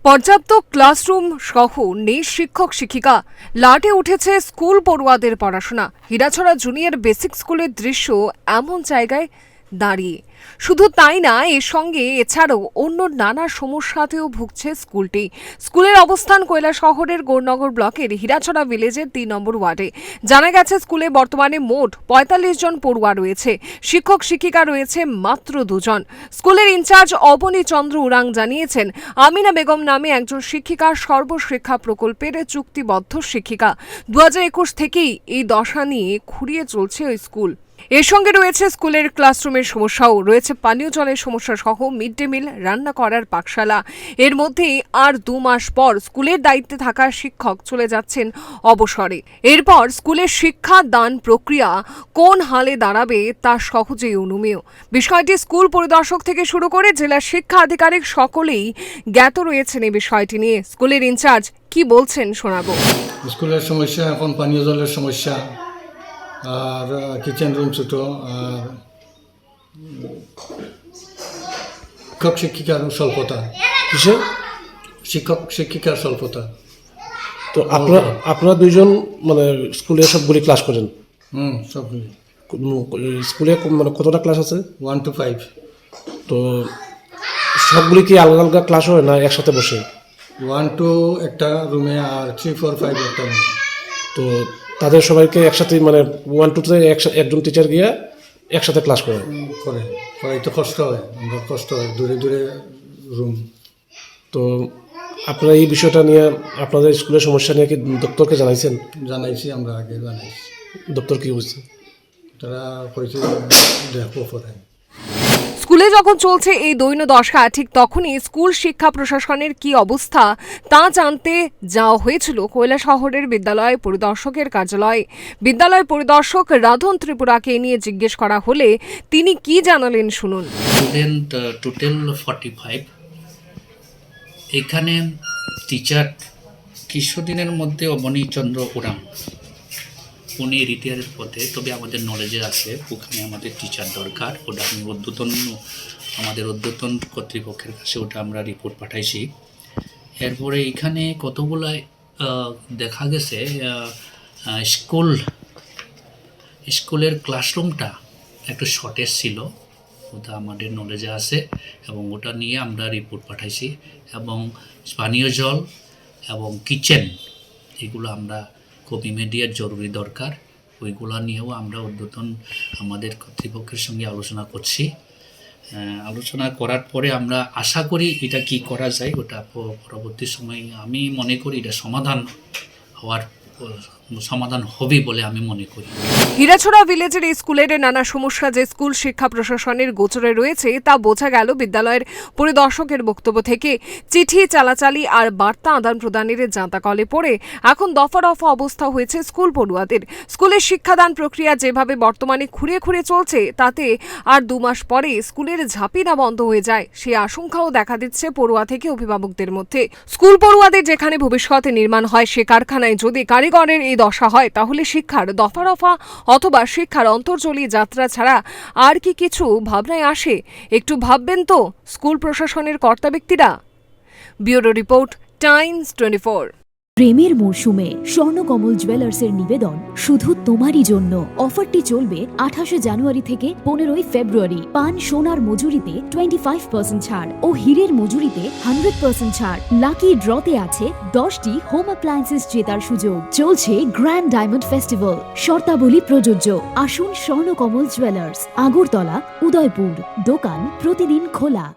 পর্যাপ্ত ক্লাসরুম সহ নেই শিক্ষক শিক্ষিকা, লাটে উঠেছে স্কুল পড়ুয়াদের পড়াশোনা। হীরাছড়া জুনিয়র বেসিক স্কুলের দৃশ্য এমন জায়গায় দাঁড়িয়ে। শুধু তাই না, এর সঙ্গে এছাড়াও অন্য নানা সমস্যাতেও ভুগছে স্কুলটি। স্কুলের অবস্থান কৈলাসহরের গৌরনগর ব্লকের হীরাছড়া ভিলেজের ৩ নম্বর ওয়ার্ডে। জানা গেছে স্কুলে বর্তমানে মোট ৪৫ জন পড়ুয়া রয়েছে। শিক্ষক শিক্ষিকা রয়েছে মাত্র 2 জন। স্কুলের ইনচার্জ অবনী চন্দ্র উরাং জানিয়েছেন, আমিনা বেগম নামে একজন শিক্ষিকা সর্বশিক্ষা প্রকল্পের চুক্তিবদ্ধ শিক্ষিকা। ২০২১ থেকেই এই দশা নিয়ে খুঁড়িয়ে চলছে ওই স্কুল। এর সঙ্গে রয়েছে স্কুলের ক্লাসরুমের সমস্যাও, রয়েছে পানীয় জলের সমস্যা সহ মিড ডে মিল, রান্না করার পাকশালা। এর মধ্যেই আর 2 মাস পর স্কুলের দায়িত্বে থাকা শিক্ষক চলে যাচ্ছেন অবসরে। এরপর স্কুলের শিক্ষা দান প্রক্রিয়া কোন হালে দাঁড়াবে তা সহজেই অনুমেয়। বিষয়টি স্কুল পরিদর্শক থেকে শুরু করে জেলা শিক্ষা আধিকারিক সকলেই জ্ঞাত রয়েছেন এই বিষয়টি নিয়ে। স্কুলের ইনচার্জ কি বলছেন শোনাবো। স্কুলের সমস্যা এখন পানীয় জলের সমস্যা, আর কিচেন রুম ছোট, আর শিক্ষক শিক্ষিকার স্বল্পতা। কিসে? শিক্ষক শিক্ষিকার স্বল্পতা। তো আপনারা দুইজন মানে স্কুলে সবগুলি ক্লাস করেন? সবগুলি। স্কুলে মানে কতটা ক্লাস আছে? 1 to 5। তো সবগুলি কি আলাদা আলাদা ক্লাস হয় না একসাথে বসে? 1 to একটা রুমে, আর 3, 4, 5 একটা রুমে। তো তাদের সবাইকে একসাথে মানে 1 to 3 একজন টিচার গিয়ে একসাথে ক্লাস করে? তো কষ্ট হয়, আমরা কষ্ট হয়, দূরে দূরে রুম। তো আপনারা এই বিষয়টা নিয়ে আপনাদের স্কুলের সমস্যা নিয়ে কি দপ্তরকে জানাইছেন? জানাইছি, আমরা আগে জানাইছি। দপ্তর কি বলছে? তারা কইছে দেখো পরে। স্কুলে যখন চলছে এই দৈন্যদশা, ঠিক তখনই স্কুল শিক্ষা প্রশাসনের কি অবস্থা তা জানতে যাওয়া হয়েছিল কৈলাসহরের বিদ্যালয় পরিদর্শকের কার্যালয়ে। বিদ্যালয় পরিদর্শক রাধন ত্রিপুরাকে নিয়ে জিজ্ঞেস করা হলে তিনি কি জানালেন শুনুন। Student total 45। এখানে টিচার কিছুদিনের মধ্যে অবনী চন্দ্র উরাং, উনি রিটায়ারের পথে, তবে আমাদের নলেজে আছে ওখানে আমাদের টিচার দরকার। ওটা আমি আমাদের ঊর্ধ্বতন কর্তৃপক্ষের কাছে ওটা আমরা রিপোর্ট পাঠাইছি। এরপরে এখানে কতগুলো দেখা গেছে স্কুলের ক্লাসরুমটা একটু শর্টেজ ছিল, ওটা আমাদের নলেজে আছে এবং ওটা নিয়ে আমরা রিপোর্ট পাঠাইছি। এবং পানীয় জল এবং কিচেন, এগুলো আমরা খুব ইমিডিয়েট জরুরি দরকার, ওইগুলো নিয়েও আমরা ঊর্ধ্বতন আমাদের কর্তৃপক্ষের সঙ্গে আলোচনা করছি। আলোচনা করার পরে আমরা আশা করি এটা কি করা যায়, ওটা পরবর্তী সময়ে আমি মনে করি এটা সমাধান হবে বলে আমি মনে করি। হীরাছড়া ভিলেজের এই স্কুলের নানা সমস্যা যে স্কুল শিক্ষা প্রশাসনের গোচরে রয়েছে তা বোঝা গেল বিদ্যালয়ের পরিদর্শকের বক্তব্য থেকে। চিঠি চালাচালি আর বার্তা আদান প্রদানের জাঁতাকলে পড়ে এখন দফা রফা অবস্থা হয়েছে স্কুল পড়ুয়াদের। স্কুলের শিক্ষাদান প্রক্রিয়া যেভাবে বর্তমানে খুঁড়িয়ে খুঁড়িয়ে চলছে, তাতে আর 2 মাস পরে স্কুলের ঝাঁপিনা বন্ধ হয়ে যায়, সেই আশঙ্কাও দেখা দিচ্ছে পড়ুয়া থেকে অভিভাবকদের মধ্যে। স্কুল পড়ুয়াদের যেখানে ভবিষ্যতে নির্মাণ হয়, সে কারখানায় যদি কারিগরের এই দশা হয়, তাহলে শিক্ষার দফা রফা অথবা শিক্ষার অন্তর্জলী যাত্রা ছাড়া আর কি কিছু ভাবনায় আসে? একটু ভাববেন তো স্কুল প্রশাসনের কর্তা ব্যক্তিরা। Bureau report, Times 24। প্রেমের মরশুমে স্বর্ণকমল জুয়েলার্সের নিবেদন শুধু তোমারই জন্য। অফারটি চলবে 28 জানুয়ারি থেকে 15 ফেব্রুয়ারি। পান সোনার মজুরিতে 25% ছাড় ও হীরের মজুরিতে 100% ছাড়। লাকি ড্রতে আছে 10টি হোম অ্যাপ্লায়েন্সেস জেতার সুযোগ। চলছে গ্র্যান্ড ডায়মন্ড ফেস্টিভ্যাল, শর্তাবলী প্রযোজ্য। আসুন স্বর্ণকমল জুয়েলার্স, আগরতলা, উদয়পুর। দোকান প্রতিদিন খোলা।